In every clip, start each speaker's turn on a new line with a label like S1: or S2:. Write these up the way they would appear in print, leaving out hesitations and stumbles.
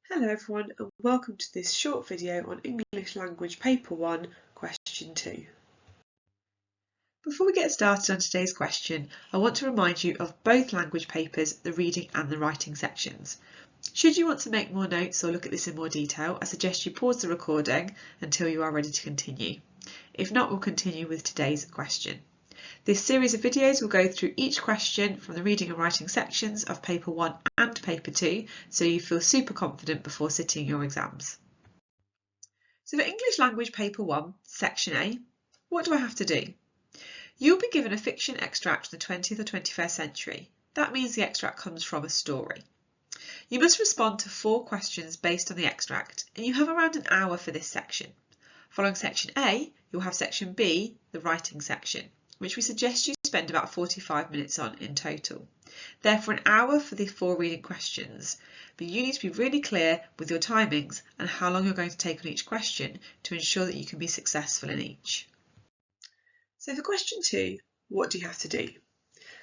S1: Hello everyone and welcome to this short video on English Language Paper 1, Question 2. Before we get started on today's question, I want to remind you of both language papers, the reading and the writing sections. Should you want to make more notes or look at this in more detail, I suggest you pause the recording until you are ready to continue. If not, we'll continue with today's question. This series of videos will go through each question from the reading and writing sections of paper 1 and paper 2, so you feel super confident before sitting your exams. So for English Language Paper 1, Section A, what do I have to do? You'll be given a fiction extract from the 20th or 21st century. That means the extract comes from a story. You must respond to 4 questions based on the extract, and you have around an hour for this section. Following Section A, you'll have Section B, the writing section, which we suggest you spend about 45 minutes on in total. Therefore, an hour for the 4 reading questions, but you need to be really clear with your timings and how long you're going to take on each question to ensure that you can be successful in each. So for question 2, what do you have to do?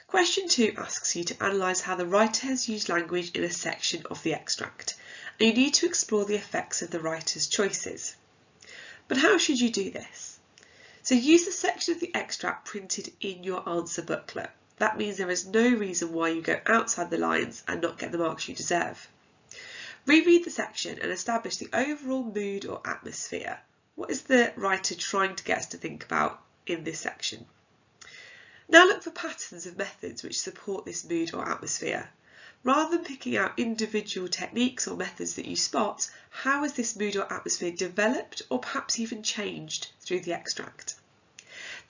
S1: Question 2 asks you to analyse how the writer has used language in a section of the extract, and you need to explore the effects of the writer's choices. But how should you do this? So use the section of the extract printed in your answer booklet. That means there is no reason why you go outside the lines and not get the marks you deserve. Reread the section and establish the overall mood or atmosphere. What is the writer trying to get us to think about in this section? Now look for patterns of methods which support this mood or atmosphere. Rather than picking out individual techniques or methods that you spot, how has this mood or atmosphere developed or perhaps even changed through the extract?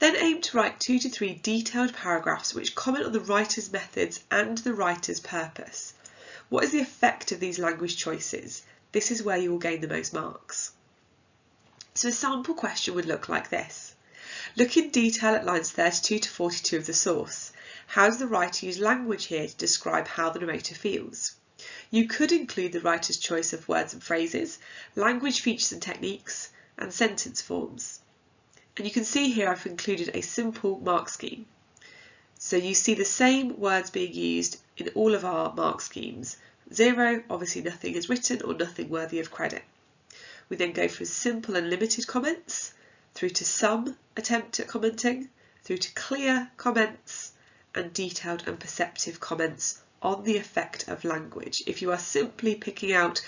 S1: Then aim to write 2 to 3 detailed paragraphs which comment on the writer's methods and the writer's purpose. What is the effect of these language choices? This is where you will gain the most marks. So a sample question would look like this. Look in detail at lines 32 to 42 of the source. How does the writer use language here to describe how the narrator feels? You could include the writer's choice of words and phrases, language features and techniques, and sentence forms. And you can see here I've included a simple mark scheme. So you see the same words being used in all of our mark schemes. 0, obviously nothing is written or nothing worthy of credit. We then go through simple and limited comments, through to some attempt at commenting, through to clear comments, and detailed and perceptive comments on the effect of language. If you are simply picking out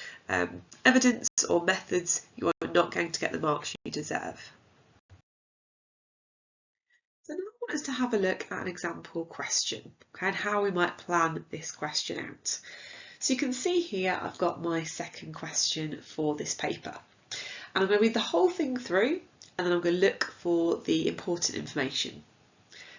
S1: evidence or methods, you are not going to get the marks you deserve. So now I want us to have a look at an example question, okay, and how we might plan this question out. So you can see here I've got my second question for this paper. And I'm going to read the whole thing through and then I'm going to look for the important information.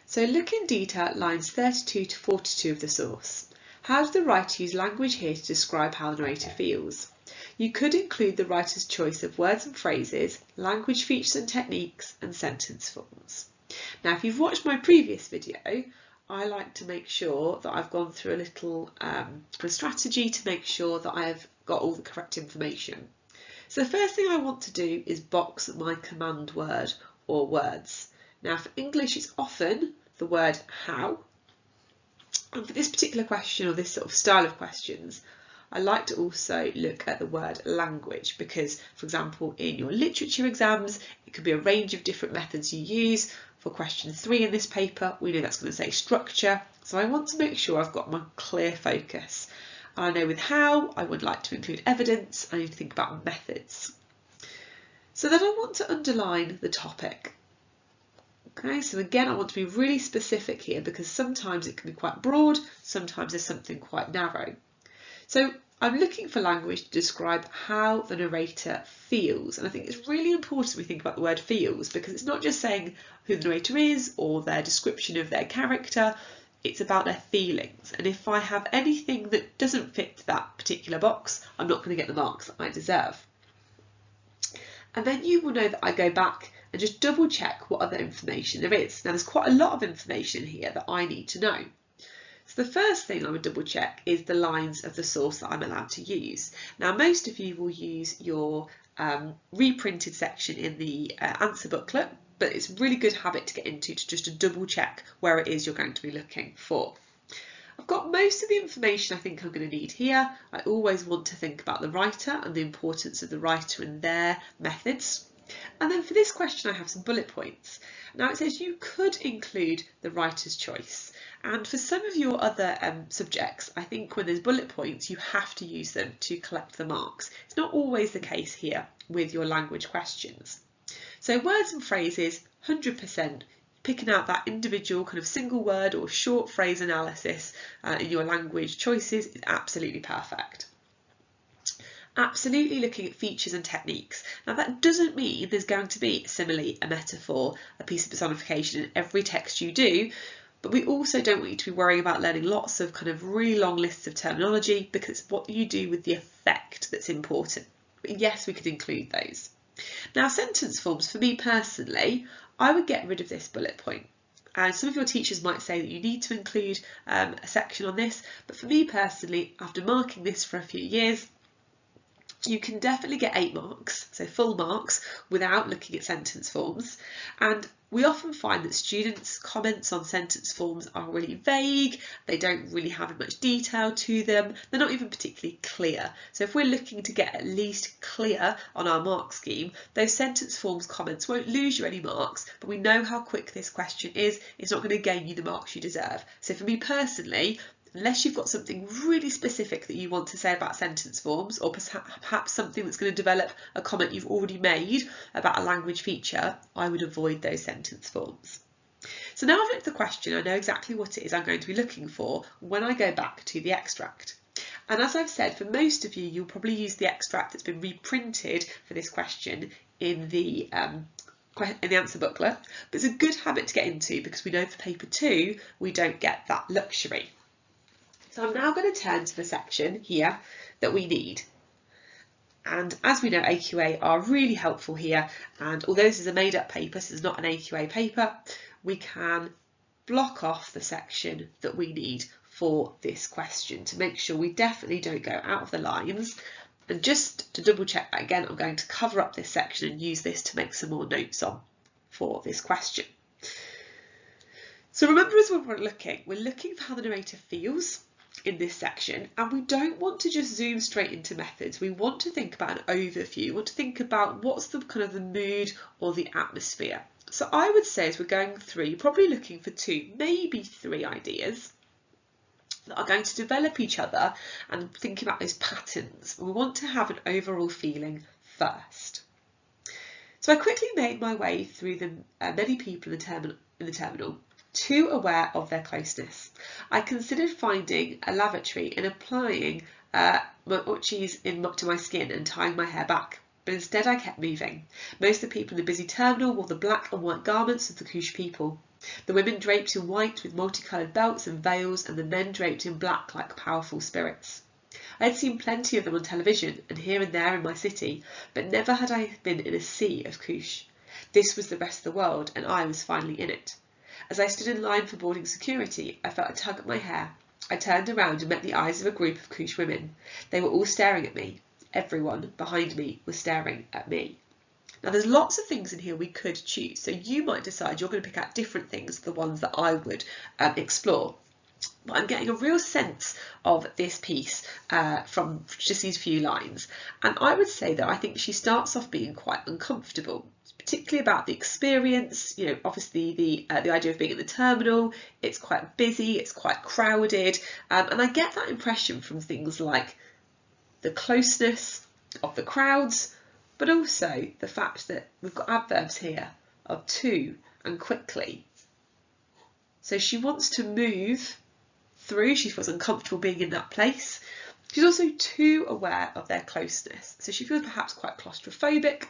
S1: So look in detail at lines 32 to 42 of the source. How does the writer use language here to describe how the narrator feels? You could include the writer's choice of words and phrases, language features and techniques, and sentence forms. Now, if you've watched my previous video, I like to make sure that I've gone through a little strategy to make sure that I've got all the correct information. So the first thing I want to do is box my command word or words. Now for English it's often the word how, and for this particular question or this sort of style of questions I like to also look at the word language because, for example, in your literature exams it could be a range of different methods you use. For question 3 in this paper we know that's going to say structure, so I want to make sure I've got my clear focus. And I know with how I would like to include evidence, I need to think about methods. So then I want to underline the topic. Okay, so again, I want to be really specific here because sometimes it can be quite broad, sometimes there's something quite narrow. So I'm looking for language to describe how the narrator feels. And I think it's really important we think about the word feels because it's not just saying who the narrator is or their description of their character, it's about their feelings. And if I have anything that doesn't fit that particular box, I'm not going to get the marks that I deserve. And then you will know that I go back and just double check what other information there is. Now there's quite a lot of information here that I need to know. So the first thing I would double check is the lines of the source that I'm allowed to use. Now most of you will use your reprinted section in the answer booklet, but it's a really good habit to get into to just to double check where it is you're going to be looking for. I've got most of the information I think I'm going to need here. I always want to think about the writer and the importance of the writer and their methods. And then for this question I have some bullet points. Now it says you could include the writer's choice, and for some of your other subjects I think when there's bullet points you have to use them to collect the marks. It's not always the case here with your language questions. So words and phrases, 100%. Picking out that individual kind of single word or short phrase analysis in your language choices is absolutely perfect. Absolutely looking at features and techniques. Now that doesn't mean there's going to be a simile, a metaphor, a piece of personification in every text you do, but we also don't want you to be worrying about learning lots of kind of really long lists of terminology, because it's what you do with the effect that's important. But yes, we could include those. Now sentence forms, for me personally, I would get rid of this bullet point. And some of your teachers might say that you need to include a section on this, but for me personally, after marking this for a few years, you can definitely get 8 marks, so full marks, without looking at sentence forms. And we often find that students' comments on sentence forms are really vague, they don't really have much detail to them, they're not even particularly clear. So if we're looking to get at least clear on our mark scheme, those sentence forms comments won't lose you any marks, but we know how quick this question is, it's not going to gain you the marks you deserve. So for me personally, unless you've got something really specific that you want to say about sentence forms, or perhaps something that's going to develop a comment you've already made about a language feature, I would avoid those sentence forms. So now I've looked at the question, I know exactly what it is I'm going to be looking for when I go back to the extract. And as I've said, for most of you, you'll probably use the extract that's been reprinted for this question in the answer booklet, but it's a good habit to get into because we know for paper 2 we don't get that luxury. So I'm now going to turn to the section here that we need. And as we know, AQA are really helpful here. And although this is a made up paper, so it's not an AQA paper, we can block off the section that we need for this question to make sure we definitely don't go out of the lines. And just to double check that again, I'm going to cover up this section and use this to make some more notes on for this question. So remember, as we're looking for how the narrator feels in this section, and we don't want to just zoom straight into methods. We want to think about an overview. We want to think about what's the kind of the mood or the atmosphere. So I would say as we're going through, you're probably looking for 2, maybe 3 ideas that are going to develop each other and think about those patterns. We want to have an overall feeling first. So I quickly made my way through the many people in the terminal, too aware of their closeness. I considered finding a lavatory and applying my uchis to my skin and tying my hair back, but instead I kept moving. Most of the people in the busy terminal wore the black and white garments of the Kush people. The women draped in white with multicoloured belts and veils, and the men draped in black like powerful spirits. I had seen plenty of them on television and here and there in my city, but never had I been in a sea of Kush. This was the rest of the world, and I was finally in it. As I stood in line for boarding security, I felt a tug at my hair. I turned around and met the eyes of a group of Kush women. They were all staring at me. Everyone behind me was staring at me. Now there's lots of things in here we could choose, so you might decide you're going to pick out different things, the ones that I would explore. But I'm getting a real sense of this piece from just these few lines, and I would say that I think she starts off being quite uncomfortable, particularly about the experience. You know, obviously the idea of being in the terminal, it's quite busy, it's quite crowded, and I get that impression from things like the closeness of the crowds, but also the fact that we've got adverbs here of to and quickly. So she wants to move through, she feels uncomfortable being in that place. She's also too aware of their closeness, so she feels perhaps quite claustrophobic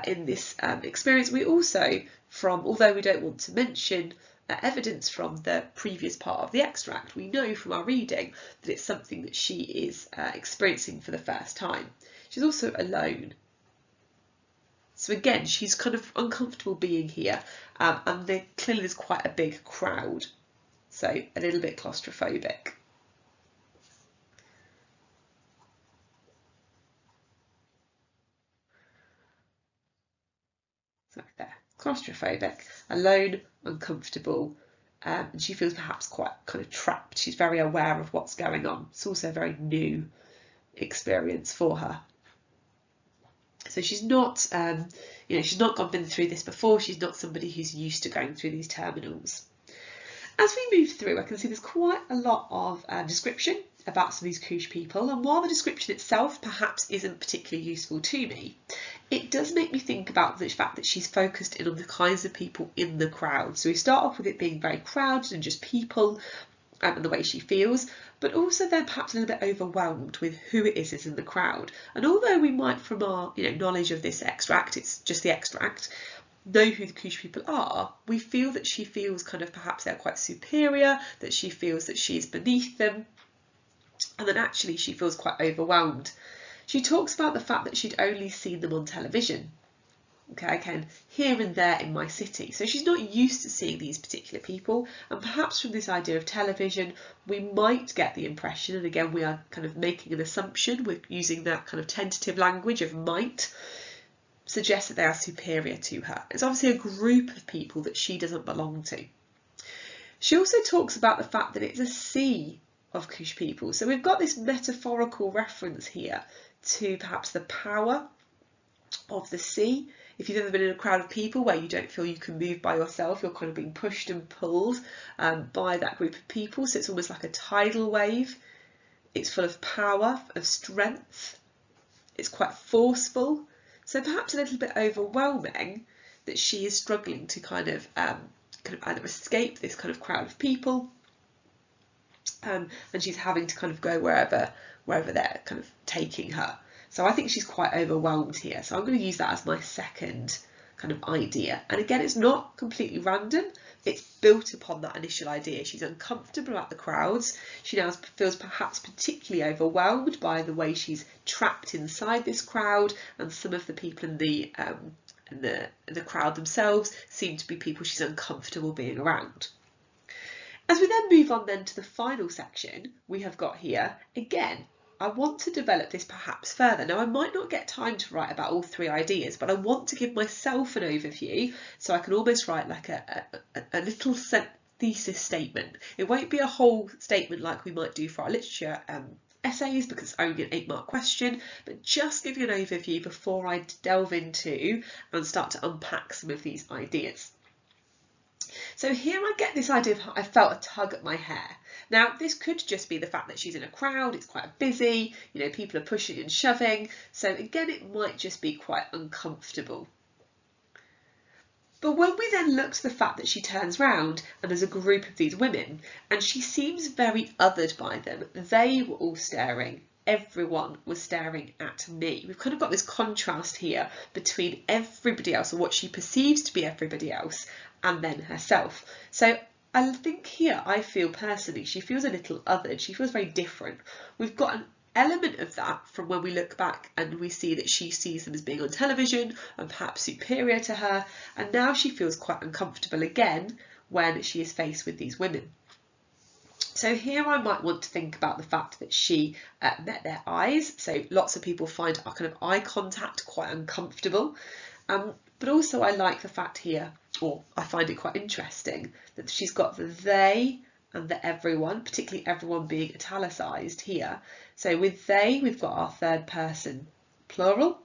S1: in this experience. We also, although we don't want to mention evidence from the previous part of the extract, we know from our reading that it's something that she is experiencing for the first time. She's also alone. So again, she's kind of uncomfortable being here, and there clearly is quite a big crowd, so a little bit claustrophobic. So there, claustrophobic, alone, uncomfortable, and she feels perhaps quite kind of trapped. She's very aware of what's going on. It's also a very new experience for her. So she's not, she's not been through this before. She's not somebody who's used to going through these terminals. As we move through, I can see there's quite a lot of description about some of these couche people, and while the description itself perhaps isn't particularly useful to me, it does make me think about the fact that she's focused in on the kinds of people in the crowd. So we start off with it being very crowded and just people, and the way she feels, but also then perhaps a little bit overwhelmed with who it is in the crowd. And although we might, from our knowledge of this extract, it's just the extract, know who the couche people are, we feel that she feels kind of perhaps they're quite superior, that she feels that she's beneath them, and then actually she feels quite overwhelmed. She talks about the fact that she'd only seen them on television, again, here and there in my city. So she's not used to seeing these particular people, and perhaps from this idea of television we might get the impression, and again we are kind of making an assumption, we're using that kind of tentative language of might, suggest that they are superior to her. It's obviously a group of people that she doesn't belong to. She also talks about the fact that it's a sea of couche people. So we've got this metaphorical reference here to perhaps the power of the sea. If you've ever been in a crowd of people where you don't feel you can move by yourself, you're kind of being pushed and pulled by that group of people. So it's almost like a tidal wave. It's full of power, of strength. It's quite forceful. So perhaps a little bit overwhelming that she is struggling to kind of either escape this kind of crowd of people, and she's having to kind of go wherever they're kind of taking her. So I think she's quite overwhelmed here. So I'm going to use that as my second kind of idea. And again, it's not completely random. It's built upon that initial idea. She's uncomfortable about the crowds. She now feels perhaps particularly overwhelmed by the way she's trapped inside this crowd, and some of the people in the crowd themselves seem to be people she's uncomfortable being around. As we then move on then to the final section, we have got here, again, I want to develop this perhaps further. Now, I might not get time to write about all three ideas, but I want to give myself an overview so I can almost write like a little thesis statement. It won't be a whole statement like we might do for our literature essays, because it's only an 8-mark question, but just give you an overview before I delve into and start to unpack some of these ideas. So here I get this idea of I felt a tug at my hair. Now, this could just be the fact that she's in a crowd, it's quite busy, people are pushing and shoving. So again, it might just be quite uncomfortable. But when we then look to the fact that she turns round and there's a group of these women and she seems very othered by them, they were all staring. Everyone was staring at me. We've kind of got this contrast here between everybody else, or what she perceives to be everybody else, and then herself. So I think here I feel personally she feels a little othered. She feels very different. We've got an element of that from when we look back and we see that she sees them as being on television and perhaps superior to her, and now she feels quite uncomfortable again when she is faced with these women. So here I might want to think about the fact that she met their eyes. So lots of people find our kind of eye contact quite uncomfortable. But also I like the fact here, or I find it quite interesting, that she's got the they and the everyone, particularly everyone being italicised here. So with they, we've got our third person plural.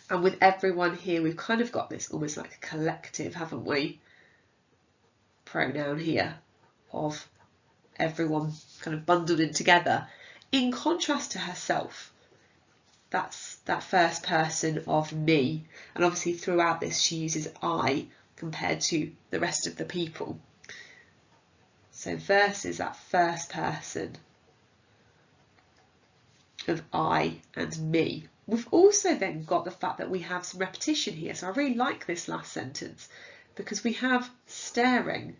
S1: And with everyone here, we've kind of got this almost like a collective, haven't we? Pronoun here of everyone kind of bundled in together, in contrast to herself. That's that first person of me, and obviously throughout this she uses I compared to the rest of the people. So versus that first person of I and me. We've also then got the fact that we have some repetition here, so I really like this last sentence because we have staring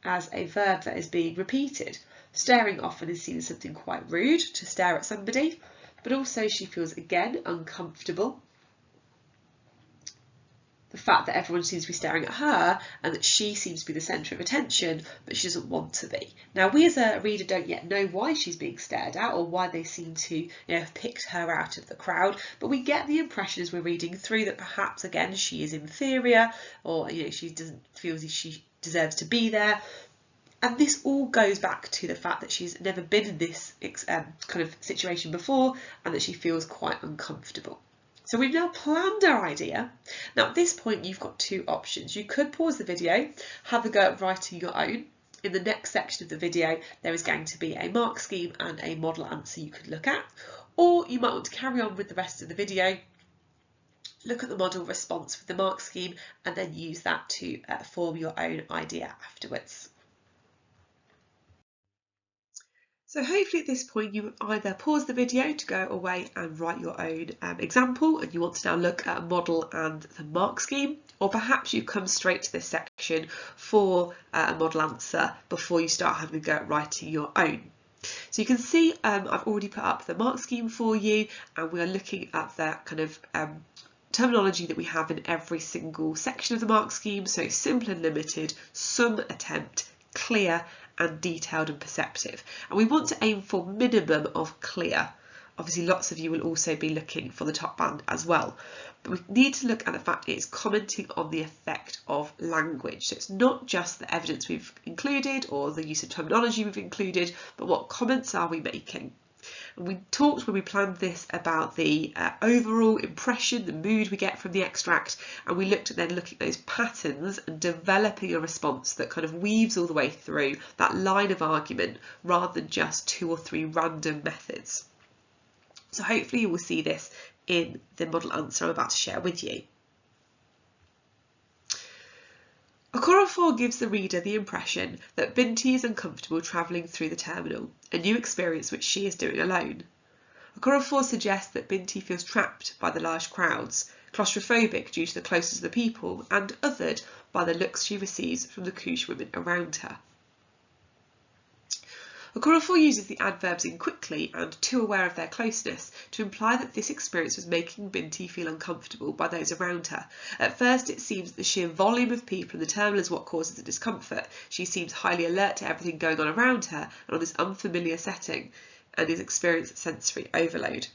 S1: as a verb that is being repeated. Staring often is seen as something quite rude, to stare at somebody, but also she feels again uncomfortable. the fact that everyone seems to be staring at her and that she seems to be the centre of attention, but she doesn't want to be. Now, we as a reader don't yet know why she's being stared at or why they seem to have picked her out of the crowd, but we get the impression as we're reading through that perhaps, again, she is inferior, or she doesn't feel as if she deserves to be there. And this all goes back to the fact that she's never been in this kind of situation before and that she feels quite uncomfortable. So we've now planned our idea. Now at this point you've got two options. You could pause the video, have a go at writing your own. In the next section of the video there is going to be a mark scheme and a model answer you could look at. Or you might want to carry on with the rest of the video, look at the model response with the mark scheme and then use that to form your own idea afterwards. So hopefully at this point you either pause the video to go away and write your own example and you want to now look at a model and the mark scheme, or perhaps you come straight to this section for a model answer before you start having a go at writing your own. So you can see I've already put up the mark scheme for you and we are looking at that kind of terminology that we have in every single section of the mark scheme. So simple and limited, some attempt, clear and detailed and perceptive, and we want to aim for minimum of clear. Obviously lots of you will also be looking for the top band as well, but we need to look at the fact it's commenting on the effect of language. So it's not just the evidence we've included or the use of terminology we've included, but what comments are we making. And we talked when we planned this about the overall impression, the mood we get from the extract, and we looked at looking at those patterns and developing a response that kind of weaves all the way through that line of argument rather than just 2 or 3 random methods. So hopefully you will see this in the model answer I'm about to share with you. Okorafor gives the reader the impression that Binti is uncomfortable travelling through the terminal, a new experience which she is doing alone. Okorafor suggests that Binti feels trapped by the large crowds, claustrophobic due to the closeness of the people, and othered by the looks she receives from the Koosh women around her. Okorafor uses the adverbs in quickly and too aware of their closeness to imply that this experience was making Binti feel uncomfortable by those around her. At first it seems that the sheer volume of people in the terminal is what causes the discomfort. She seems highly alert to everything going on around her and on this unfamiliar setting and is experiencing sensory overload.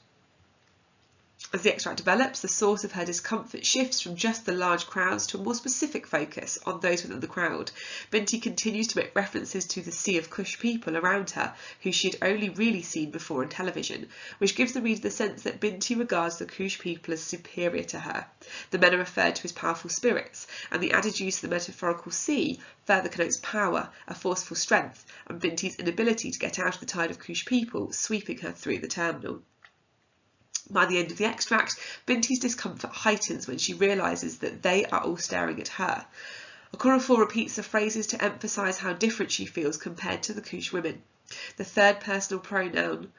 S1: As the extract develops, the source of her discomfort shifts from just the large crowds to a more specific focus on those within the crowd. Binti continues to make references to the sea of Kush people around her, who she had only really seen before on television, which gives the reader the sense that Binti regards the Kush people as superior to her. The men are referred to as powerful spirits, and the added use of the metaphorical sea further connotes power, a forceful strength, and Binti's inability to get out of the tide of Kush people sweeping her through the terminal. By the end of the extract, Binti's discomfort heightens when she realises that they are all staring at her. Okorafor repeats the phrases to emphasise how different she feels compared to the Koosh women. The third personal pronoun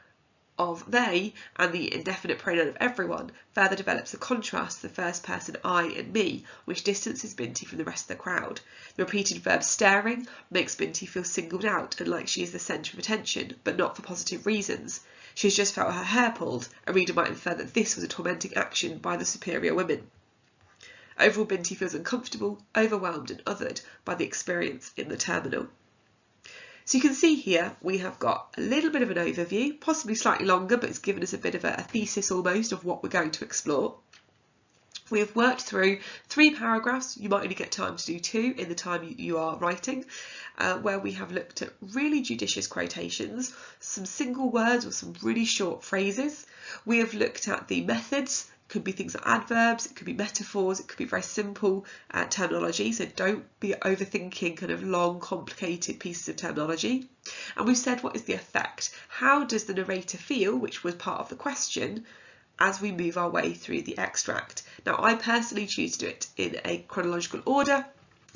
S1: of they and the indefinite pronoun of everyone further develops the contrast to the first person I and me, which distances Binti from the rest of the crowd. The repeated verb staring makes Binti feel singled out and like she is the centre of attention, but not for positive reasons. She has just felt her hair pulled. A reader might infer that this was a tormenting action by the superior women. Overall, Binti feels uncomfortable, overwhelmed and othered by the experience in the terminal. So you can see here we have got a little bit of an overview, possibly slightly longer, but it's given us a bit of a thesis almost of what we're going to explore. We have worked through 3 paragraphs. You might only get time to do 2 in the time you are writing, where we have looked at really judicious quotations, some single words or some really short phrases. We have looked at the methods. It could be things like adverbs, it could be metaphors, it could be very simple terminology, so don't be overthinking kind of long, complicated pieces of terminology. And we've said, what is the effect? How does the narrator feel, which was part of the question, as we move our way through the extract? Now, I personally choose to do it in a chronological order,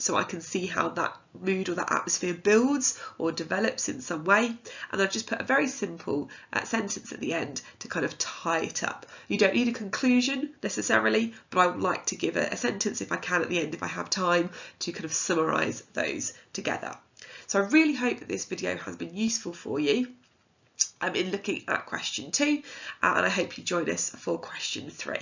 S1: so I can see how that mood or that atmosphere builds or develops in some way. And I've just put a very simple sentence at the end to kind of tie it up. You don't need a conclusion necessarily, but I would like to give a sentence if I can at the end, if I have time, to kind of summarise those together. So I really hope that this video has been useful for you in looking at question 2, and I hope you join us for question 3.